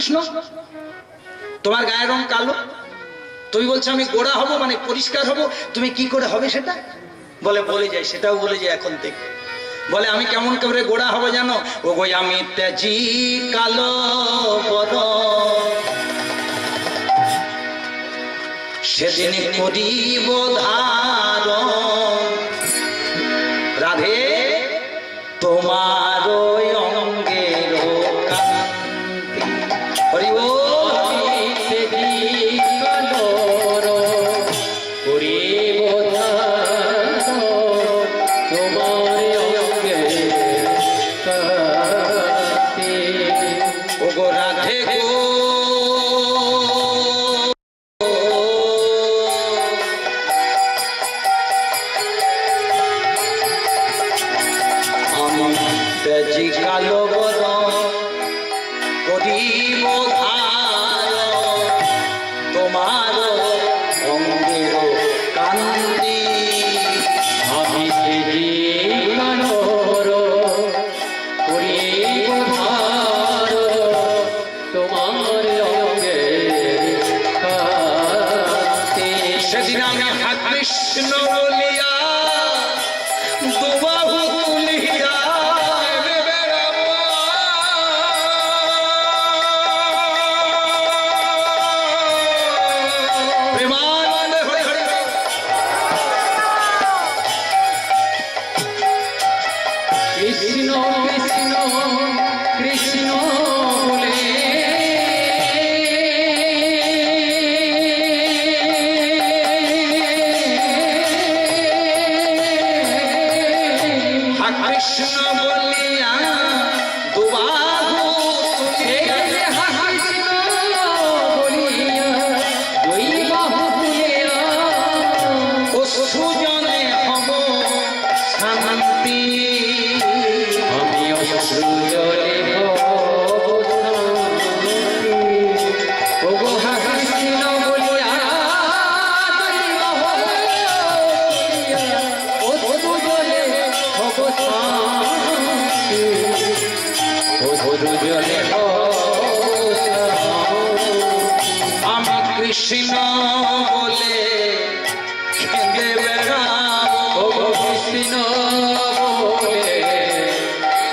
কৃষ্ণ তোমার গায়ের রং কালো, তুমি বলছো আমি গোড়া হব মানে পরিষ্কার হব, তুমি কি করে হবে সেটা? বলে যায়, সেটাও বলে যায় এখন থেকে। বলে আমি কেমন করে গোড়া হবো জানো? ও গো আমি তেজি কালো বড়, সেদিন করিব ধারণ রাধে তোমার অঙ্গের কান্তি। হরি বল। কৃষ্ণ বলে কেঁদে বেড়াবো, কৃষ্ণ বলে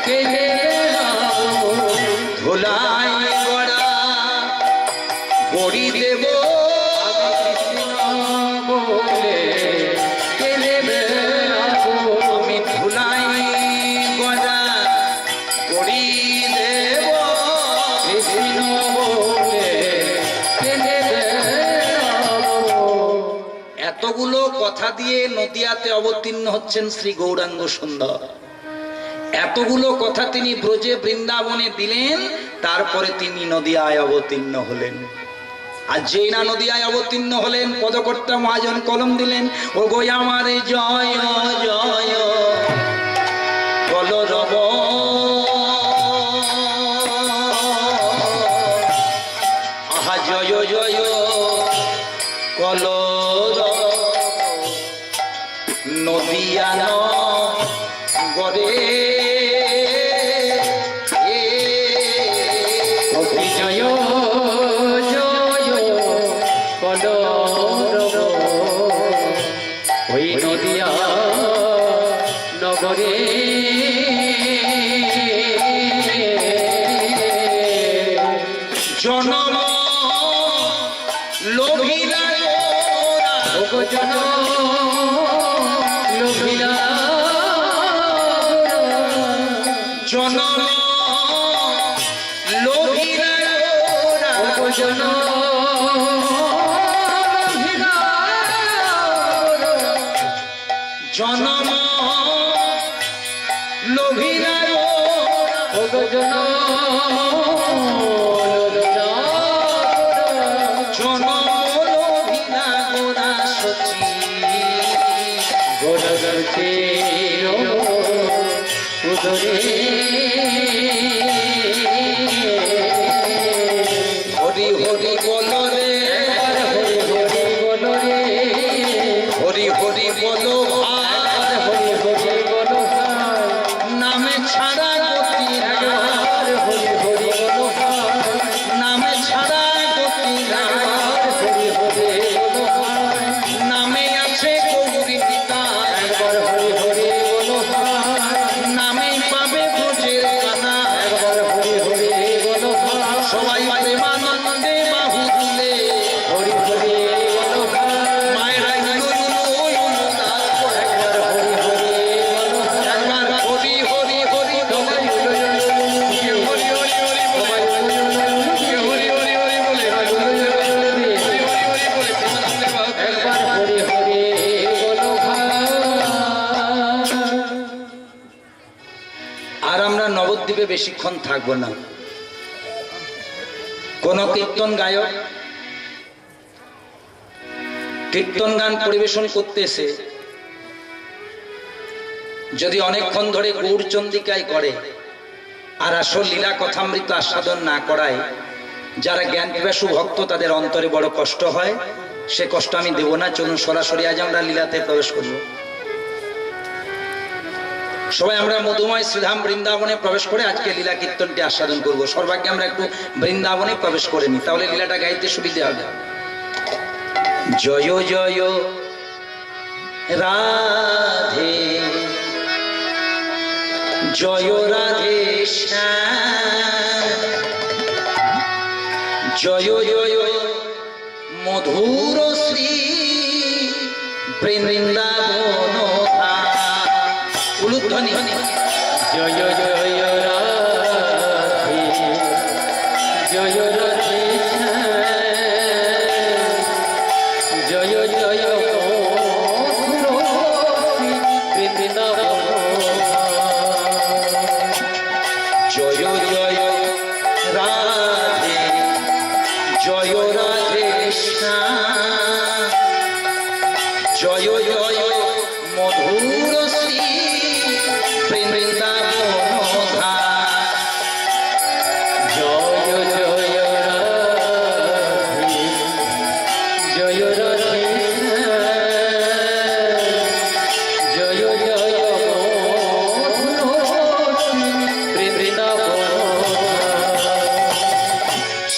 কেঁদে বেড়াবো, ধুলাই গড়া বড়ি দেব, কৃষ্ণ বলে কেঁদে বেড়াবো, আমি ধুলাই গড়া বড়ি দেব, কৃষ্ণ বলে কেঁদে। এতগুলো কথা দিয়ে নদিয়াতে অবতীর্ণ হচ্ছেন শ্রী গৌরাঙ্গ সুন্দর। এতগুলো কথা তিনি ব্রজে বৃন্দাবনে দিলেন, তারপরে তিনি নদিয়ায় অবতীর্ণ হলেন। আর যেই না নদিয়ায় অবতীর্ণ হলেন, পদকর্তা মহাজন কলম দিলেন, ও গো আমার জয় জয় কলরব, আহা জয় জয় কল নদিয়ান গরে, জয় জয় কল ওই নদিয়া নগরে, জনম লোভিরা জনম লোভিরা, জনম লোভিরা জনম লোভিরা, জনম লোভিরা হরি হরি বল রে, হরি হরি বল, হরি হরি বল, নামে ছাড়া গতি, হরি হরি বল, নামে সবাই প্রেমানন্দে বাহু তুলে হরি হরি বলো ভাই, মায়েরা একবার হরি হরি বলো ভাই, একবার হরি হরি হরি বলে হরি হরি হরি বলে হরি হরি হরি বলে হরি হরি বলে প্রেমানন্দে বাহু তুলে একবার হরি হরি বলো ভাই। আর আমরা নবদ্বীপে বেশিক্ষণ থাকবো না। কোন কীর্তন গায়ক কীর্তন গান পরিবেশন করতেছে, যদি অনেকক্ষণ ধরে গৌরচন্দিকায় করে আর আসল লীলা কথামৃত আস্বাদন না করায়, যারা জ্ঞান পিপাসু ভক্ত তাদের অন্তরে বড় কষ্ট হয়। সে কষ্ট আমি দেব না। চলুন সরাসরি আজ আমরা লীলাতে প্রবেশ করব। সবাই আমরা মধুময় শ্রীধাম বৃন্দাবনে প্রবেশ করে আজকে লীলা কীর্তনটি আস্বাদন করব। সর্বাগ্যে আমরা একটু বৃন্দাবনে প্রবেশ করে নিই, তাহলে লীলাটা গাইতে সুবিধা হবে। জয় জয় রাধে, জয় রাধে শ্যাম, জয় জয় মধুর শ্রী বৃন্দাবন উলুধ্বনি। জয় জয় রাধে, জয় রাধে শ্যাম, জয় জয় মধুর বৃন্দাবন। জয় জয় রাধে, জয় রাধে শ্যাম, জয় জয় মধুর শ্রী বৃন্দাবন ধাম। জয় জয় রাধে, জয় রাধে শ্যাম, জয় জয় মধুর বৃন্দাবন।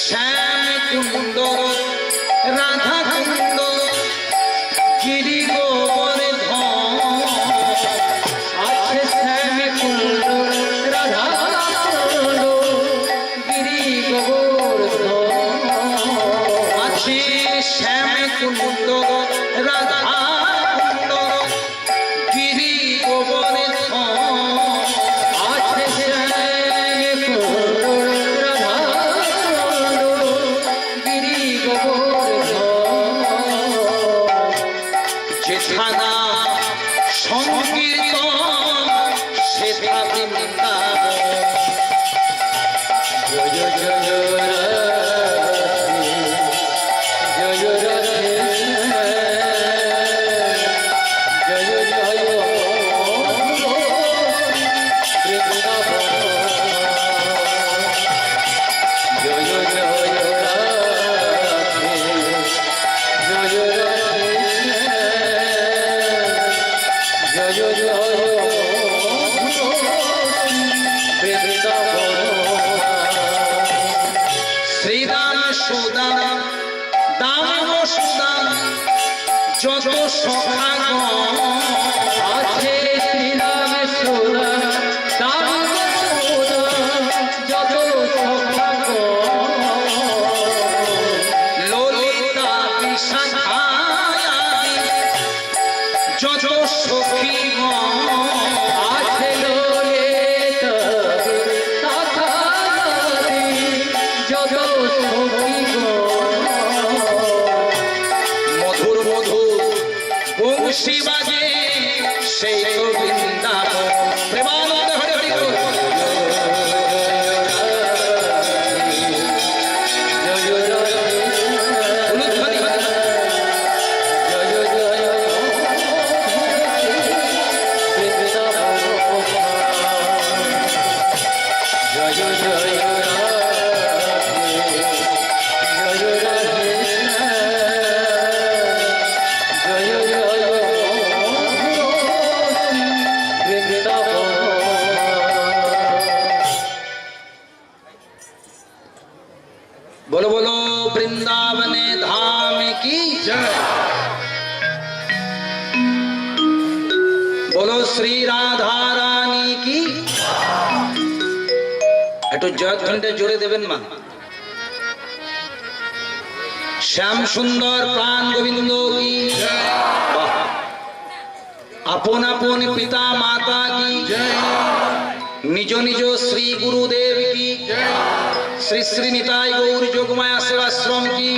শ্যাম কুন্দ রাধা কুন্দ গিরি গোবর্ধন, আছে শ্যাম কুণ্ড রাধা কুণ্ড গিরি গোবর্ধন। আছে শ্যাম কুন্দ রাধা কুন্দ গিরি গোবর্ধন, আছে শ্যাম কুণ্ড রাধা কুণ্ড গিরি গোবর্ধন। যেথানা সংকীর্তন সেথা বৃন্দাবন। জয় জয় রাধে, জয় রাধে শ্যাম, জয় জয় বৃন্দাবন। জয় জয় রাধে, জয় রাধে শ্যাম, জয় জয় বৃন্দাবন। শ্রীরাম সুদাম দাম সুদাম যত সখাগণ, আছে শ্রীরাম সুরা দাম সুরা যত সখাগণ। ললিতা বিশাখায়াদি যত সখীগণ, আছে ললিতা শাখাদি যত সখীগণ। মধুর মধুর বংশী বাজে সেই তো বৃন্দাবন। প্রেমানন্দ হরি হরি বল। জয় রাধে, উলুধ্বনি। জয় জয় বৃন্দাবন। জয় জয় রাধে, জয় রাধে শ্যাম, জয় জয় বৃন্দাবন। बोलो बोलो वृंदावन धाम की जय। बोलो श्री राधा रानी की। একটু জয়ধ্বনিটা জোরে দেবেন মা। শ্যাম সুন্দর প্রাণ গোবিন্দ কি বাহ। আপন আপন পিতা মাতা কি নিজ নিজ শ্রী গুরুদেব কি শ্রী শ্রী নিতাই গৌর যোগমায়া সেবাশ্রম কি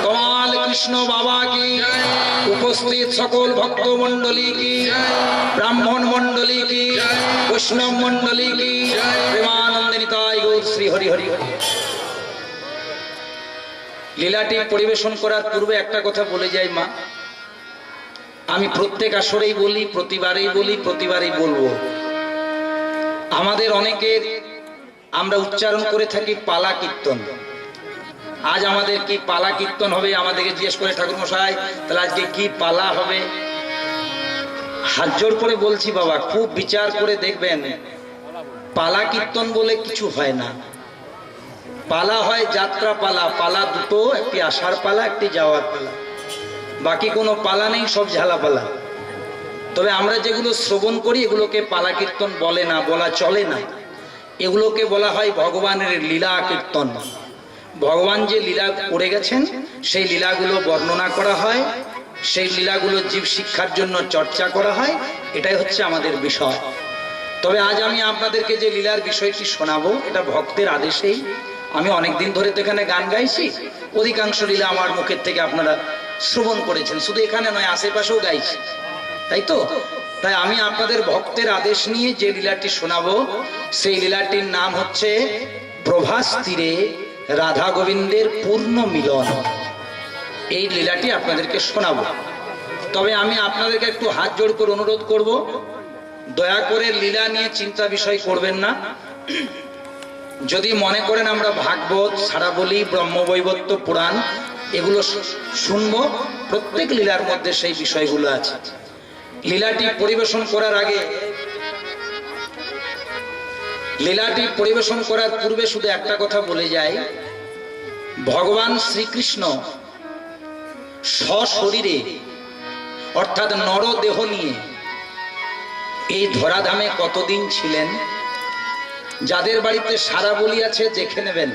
কমাল কৃষ্ণ বাবা কি উপস্থিত সকল ভক্ত মন্ডলী কি ব্রাহ্মণ মন্ডলী কি বৈষ্ণব মন্ডলী কি প্রেমানন্দে নিতাই গৌর শ্রী হরি হরি হরি। লীলাটি পরিবেশন করার পূর্বে একটা কথা বলে যাই মা, আমি প্রত্যেক আসরেই বলি, প্রতিবারেই বলবো, আমাদের অনেকের আমরা উচ্চারণ করে থাকি পালা কীর্তন। আজ আমাদের কি পালা কীর্তন হবে? আমাদেরকে জিজ্ঞেস করে ঠাকুর মশাই তাহলে আজকে কি পালা হবে? হাত জোর করে বলছি বাবা, খুব বিচার করে দেখবেন, পালা কীর্তন বলে কিছু হয় না। পালা হয় যাত্রা পালা, পালা দুটো, একটি আসার পালা, একটি যাওয়ার পালা, বাকি কোনো পালা নেই, সব ঝালা পালা। তবে আমরা যেগুলো শ্রবণ করি এগুলোকে পালা কীর্তন বলে না, বলা চলে না, এগুলোকে বলা হয় ভগবানের লীলা কীর্তন। ভগবান যে লীলা করে গেছেন সেই লীলাগুলো বর্ণনা করা হয়, সেই লীলাগুলো জীব শিক্ষার জন্য চর্চা করা হয়, এটাই হচ্ছে আমাদের বিষয়। তবে আজ আমি আপনাদেরকে যে লীলার বিষয়টি শোনাবো এটা ভক্তের আদেশেই। আমি অনেকদিন ধরে তো এখানে গান গাইছি, অধিকাংশ লীলা আমার মুখের থেকে আপনারা শ্রবণ করেছেন, শুধু এখানে নয় আশেপাশেও গাইছি, তাই তো? তাই আমি আপনাদের ভক্তের আদেশ নিয়ে যে লীলাটি শোনাবো সেই লীলাটির নাম হচ্ছে প্রভাস তীরে রাধা গোবিন্দের পূর্ণ মিলন। এই লীলাটি আপনাদেরকে শোনাবো। তবে আমি আপনাদেরকে একটু হাত জোড় করে অনুরোধ করব, দয়া করে লীলা নিয়ে চিন্তা বিষয় করবেন না। যদি মনে করেন আমরা ভাগবত, সারাবলি, ব্রহ্মবৈবর্ত, পুরাণ এগুলো শুনবো, প্রত্যেক লীলার মধ্যে সেই বিষয়গুলো আছে। লীলাটি পরিবেশন করার আগে, লীলাটি পরিবেশন করার পূর্বে শুধু একটা কথা বলে যায়, ভগবান শ্রীকৃষ্ণ সশরীরে অর্থাৎ নরদেহ নিয়ে এই ধরাধামে কতদিন ছিলেন? যাদের বাড়িতে সারাবলি আছে দেখে নেবেন,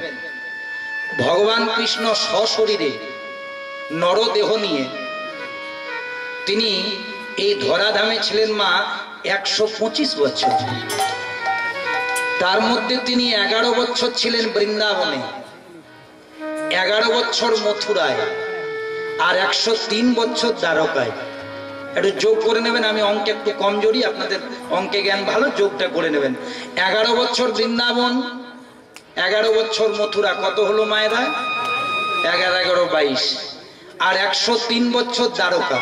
ভগবান কৃষ্ণ সশরীরে নরদেহ নিয়ে তিনি এই ধরাধামে ছিলেন মা 125 বছর। তার মধ্যে তিনি 11 বছর ছিলেন বৃন্দাবনে, 11 বছর মথুরায়, আর 103 বছর দ্বারকায়। একটু যোগ করে নেবেন, আমি অঙ্কে একটু কমজোরি, আপনাদের অঙ্কে জ্ঞান ভালো, যোগটা করে নেবেন। 11 বছর বৃন্দাবন, 11 বছর মথুরা, কত হলো মায়েরা? 11 11 22, আর 103 বছর দ্বারকা।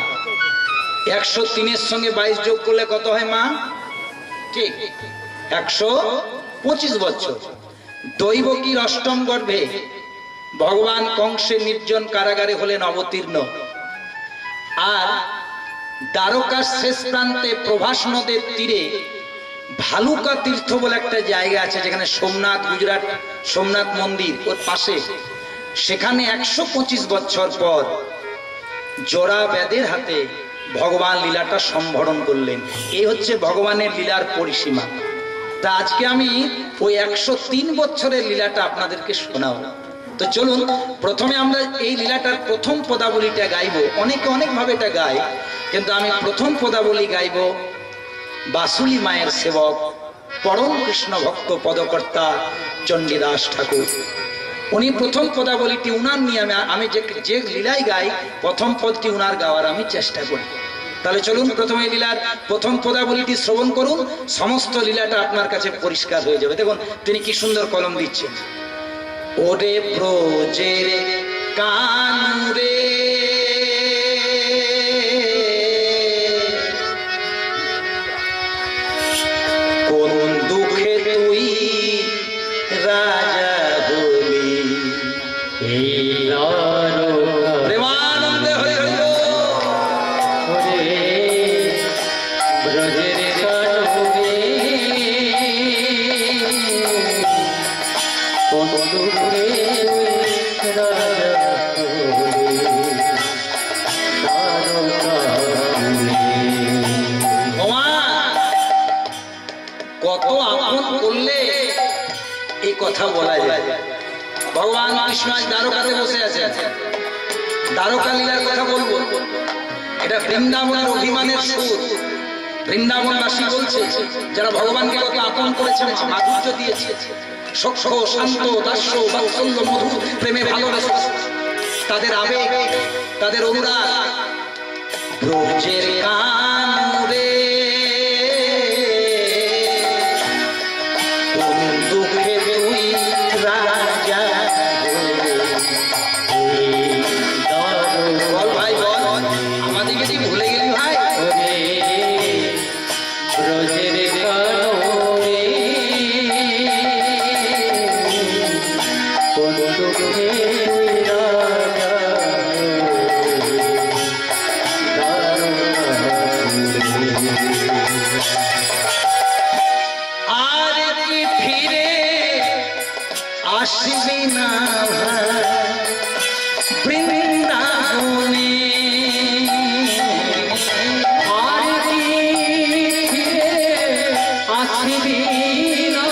103-এর সঙ্গে 22 যোগ করলে কত হয় মা? ঠিক 125 বছর। দৈবকীর অষ্টম গর্ভে ভগবান কংসের নির্জন কারাগারে হলেন অবতীর্ণ, আর দ্বারকার শেষ প্রান্তে প্রভাস নদের তীরে ভালুকা তীর্থ বলে একটা জায়গা আছে, যেখানে সোমনাথ, গুজরাট সোমনাথ মন্দির ওর পাশে, সেখানে 125 বছর পর জোড়া ব্যাধের হাতে ভগবান লীলাটা সম্বরণ করলেন। এই হচ্ছে ভগবানের লীলার পরিসীমা। তা আজকে আমি ওই 103 বছরের লীলাটা আপনাদেরকে শোনাবো। তো চলুন, প্রথমে আমরা এই লীলাটার প্রথম পদাবলীটা গাইবো। অনেকে অনেক ভাবে এটা গায়, কিন্তু আমি প্রথম পদাবলী গাইব বাসুলি মায়ের সেবক, পরম কৃষ্ণ ভক্ত পদকর্তা চণ্ডীদাস ঠাকুর। উনি প্রথম পদাবলীটি উনার নিয়ে আমি যে লীলাই গাই প্রথম পদটি উনার গাওয়ার আমি চেষ্টা করি। তাহলে চলুন প্রথমে লীলার প্রথম পদাবলীটি শ্রবণ করুন, সমস্ত লীলাটা আপনার কাছে পরিষ্কার হয়ে যাবে। দেখুন তিনি কি সুন্দর কলম দিচ্ছেন। ওরে ব্রজের কানুরে কোন দুঃখে তুই রাজা হলি, এই দ্বারকা প্রেমানন্দে হরি হরি বল। ওরে ব্রজের কানুরে কোন দুঃখে রাজা হলি, দ্বারকা ওমা, কত আপন করলে এই কথা বলা যায়। ভগবান কৃষ্ণ আজ দ্বারকাতে বসে আছেন, দ্বারকা লীলার কথা বলবো। এটা বৃন্দাবনের অভিমানের সুর। বৃন্দাবনবাসী বলছে, যারা ভগবানকে কত আপন করেছে, মাধুর্য দিয়েছে, সক্ষ শান্ত দাস্য বাৎসল্য মধুর প্রেমে ভালোবেসে, তাদের আবেগ, তাদের অনুরাগ ব্রজের কানুরে কোন দুঃখে তুই রাজা বল ভাই বল, আমাদেরকে তুই ভুলে গেলি ভাই। ব্রজের কানুরে কোন দুঃখে আর কি ফিরে আসবি না বৃন্দাবনে, আর কি ফিরে আসবি না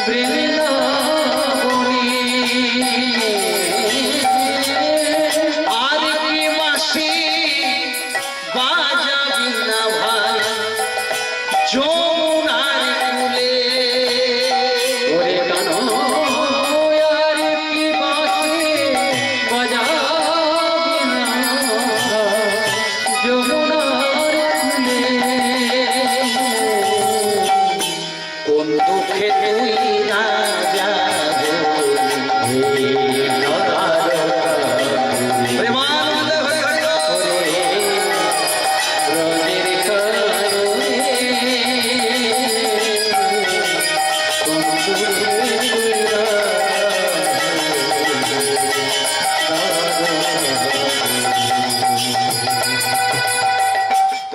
বৃন্দাবনে, আর কি মাসি বাজাবি না ভাই যমুনার কূলে। ওরে কানো আর কি বাঁশি বাজাবি না যমুনার কূলে, কোন দুঃখে তুই রাজা প্রেমানন্দ হয়ে হয়ে ব্রজের কানুরে কোন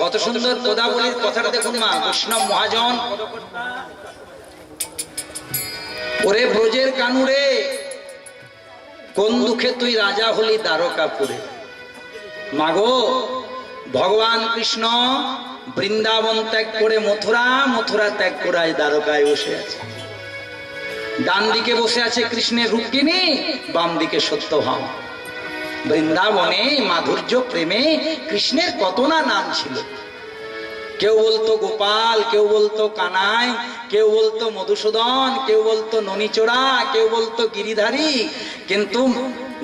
কত সুন্দর পদাবলীর কথাটা দেখুন মা। বৈষ্ণব মহাজন, ওরে ব্রজের কানুরে কোন দুঃখে তুই রাজা হলি দ্বারকাপুরে। মাগো, ভগবান কৃষ্ণ বৃন্দাবন ত্যাগ করে মথুরা, মথুরা ত্যাগ করে আজ দ্বারকায় বসে আছে। ডান দিকে বসে আছে কৃষ্ণের রুক্মিণী, বাম দিকে সত্যভামা। বৃন্দাবনে মাধুর্য প্রেমে কৃষ্ণের কত না নাম ছিল। কেউ বলতো গোপাল, কেউ বলতো কানাই, কেউ বলতো মধুসূদন, কেউ বলতো ননীচোড়া, কেউ বলতো গিরিধারী। কিন্তু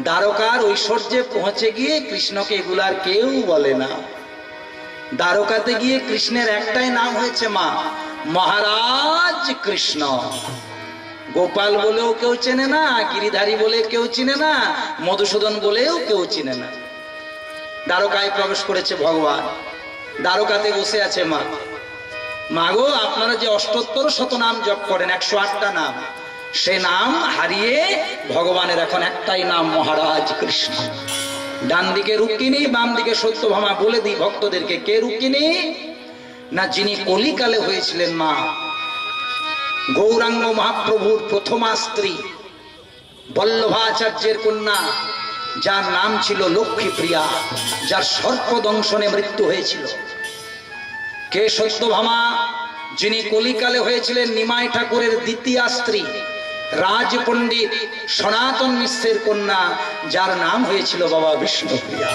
দ্বারকার ঐশ্বর্যে পৌঁছে গিয়ে কৃষ্ণকে এগুলার কেউ বলে না। দ্বারকাতে গিয়ে কৃষ্ণের একটাই নাম হয়েছে মা, মহারাজ কৃষ্ণ। গোপাল বলেও কেউ চেনে না, গিরিধারী বলে কেউ চিনে না, মধুসূদন বলেও কেউ চিনে না। দ্বারকায় প্রবেশ করেছে ভগবান, দ্বারকাতে বসে আছে মা। মাগো, আপনারা যে ৭৮ নাম জপ করেন, ১০৮টা নাম, সে নাম হারিয়ে ভগবানের এখন একটাই নাম, মহারাজ কৃষ্ণ। ডান দিকে রুক্মিণী, বাম দিকে সত্যভামা। বলে দিই ভক্তদেরকে, কে রুক্মিণী? না, যিনি কলিকালে হয়েছিলেন মা, গৌরাঙ্গ মহাপ্রভুর প্রথমা স্ত্রী, বল্লভাচার্যের কন্যা, যার নাম ছিল লক্ষ্মীপ্রিয়া, যার সর্পদংশনে মৃত্যু হয়েছিল। কে সত্যভামা? যিনি কলিকালে হয়েছিলেন নিমাই ঠাকুরের দ্বিতীয় স্ত্রী, রাজ পণ্ডিত সনাতন মিশ্রের কন্যা, যার নাম হয়েছিল বাবা বিষ্ণুপ্রিয়া।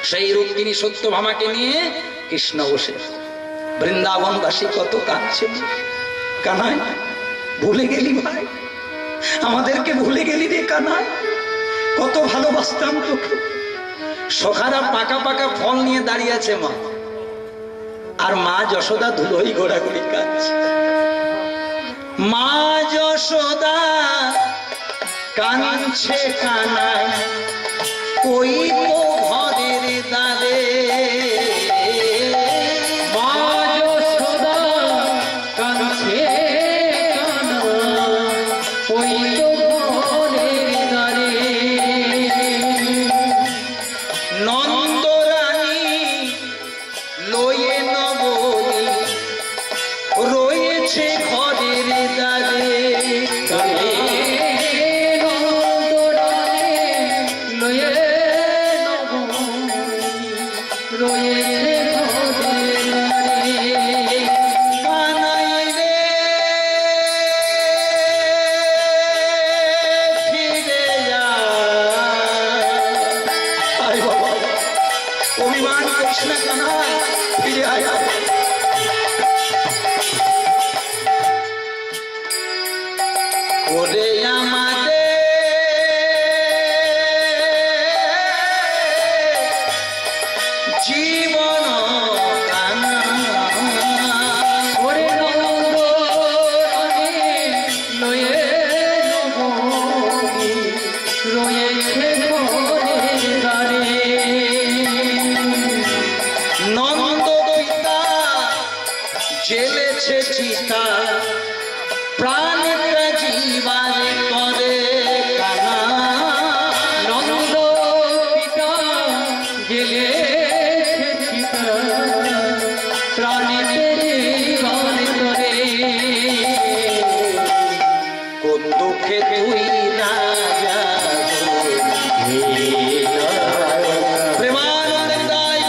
সেই রূপিণী সত্যভামাকে নিয়ে কৃষ্ণ বসে। বৃন্দাবনবাসী কত কাঁদছে। কানাই, ভুলে গেলি ভাই, আমাদেরকে ভুলে গেলি রে কানাই। কত ভালোবাসতাম তোকে। সখারা পাকা পাকা ফল নিয়ে দাঁড়িয়ে আছে মা, আর মা যশোদা ধুলোই ঘোরাঘুরি কাঁদছে। মা যশোদা কাঁদছে কানাই, ওই তো ঘরের দ্বারে। মা যশোদা কাঁদছে কানাই, ওই তো ঘরের দ্বারে। নন্দরানী লয়ে নবনী রয়েছে ঘরের দ্বারে। কানাই রে, ফিরে পারিস না কানাই, ফিরে আয়। ওরে আমাদের জীবন কানা, ওরে নন্দনে লয়ে নবনী রয়েছে মনের দ্বারে। নন্দ পিতা জেলেছে চিতা, প্রাণটা জীবানে করে কানা। নন্দ পিতা গেলেছে চিতা, প্রাণেতে জীবন করে। কোন দুঃখে তুই রাজা প্রেমানন্দের দায়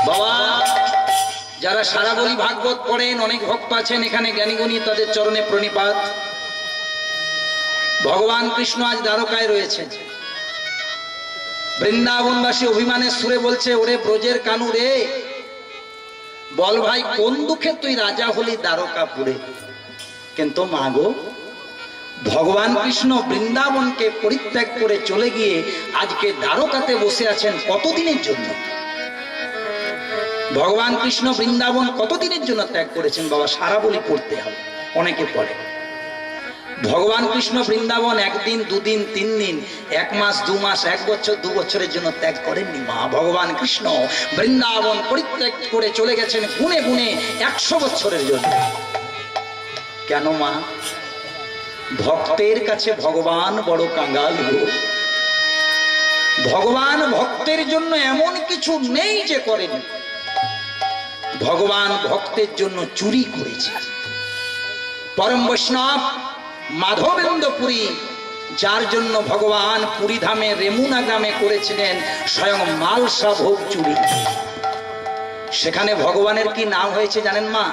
বাবা। যারা সারা বলি ভাগবত পড়েন, অনেক ভক্ত আছেন এখানে জ্ঞানীগুণী, তাদের চরণে প্রণিপাত। ভগবান কৃষ্ণ আজ দ্বারকায় রয়েছেন। বৃন্দাবনবাসী অভিমানের সুরে বলছে, ওরে ব্রজের কানু রে, বল ভাই কোন দুঃখে তুই রাজা হলি দ্বারকাপুরে। কিন্তু মা গো, ভগবান কৃষ্ণ বৃন্দাবনকে পরিত্যাগ করে চলে গিয়ে আজকে দ্বারকাতে বসে আছেন কতদিনের জন্য? ভগবান কৃষ্ণ বৃন্দাবন কতদিনের জন্য ত্যাগ করেছেন বাবা? সারা বলি পড়তে হবে, অনেকে পড়ে। ভগবান কৃষ্ণ বৃন্দাবন একদিন, দুদিন, 3 দিন, 1 মাস, 2 মাস, 1 বছর, 2 বছরের জন্য ত্যাগ করেননি মা। ভগবান কৃষ্ণ বৃন্দাবন পরিত্যাগ করে চলে গেছেন গুনে গুনে 100 বছরের জন্য। কেন মা? ভক্তের কাছে ভগবান বড় কাঙ্গাল গো। ভগবান ভক্তের জন্য এমন কিছু নেই যে করেনি। ভগবান ভক্তের জন্য চুরি করেছে। পরম বৈষ্ণব মাধবেন্দ্র পুরী, যার জন্য ভগবান পুরী ধামে রেমুনা গ্রামে করেছিলেন স্বয়ং মালসা ভোগ চুরি। সেখানে ভগবানের কি নাম হয়েছে জানেন মা?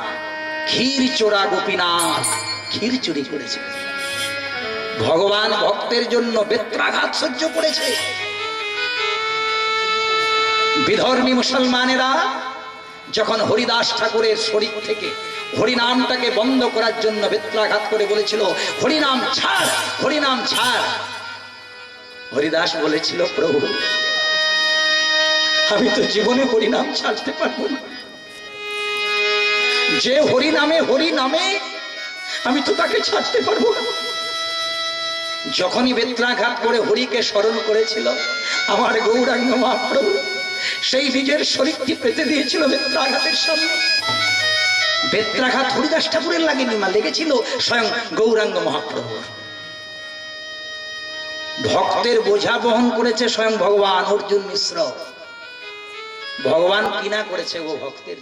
ক্ষীর চোরা গোপীনাথ। ক্ষীর চুরি করেছে। ভগবান ভক্তের জন্য বেত্রাঘাত সহ্য করেছে। বিধর্মী মুসলমানেরা যখন হরিদাস ঠাকুরের শরীর থেকে হরিনামটাকে বন্ধ করার জন্য বেত্রাঘাত করে বলেছিল, হরিনাম ছাড়, হরিনাম ছাড়। হরিদাস বলেছিল, প্রভু আমি তো জীবনে হরিনাম ছাড়তে পারবো না। যে হরিনামে হরিনামে আমি তো তাকে ছাড়তে পারবো না। যখনই বেত্রাঘাত করে হরিকে স্মরণ করেছিল আমার গৌরাঙ্গ মহাপ্রভু, সেই নিজের শরীরটি পেতে দিয়েছিল বেত্রাঘাতের সামনে। বেত্রাঘাত হরিদাস ঠাকুরের লাগেনি মা, লেগেছিল স্বয়ং গৌরাঙ্গ মহাপ্রভুর। ভক্তের বোঝা বহন করেছে স্বয়ং ভগবান অর্জুন মিশ্র। ভগবান কিনা করেছে ও ভক্তের।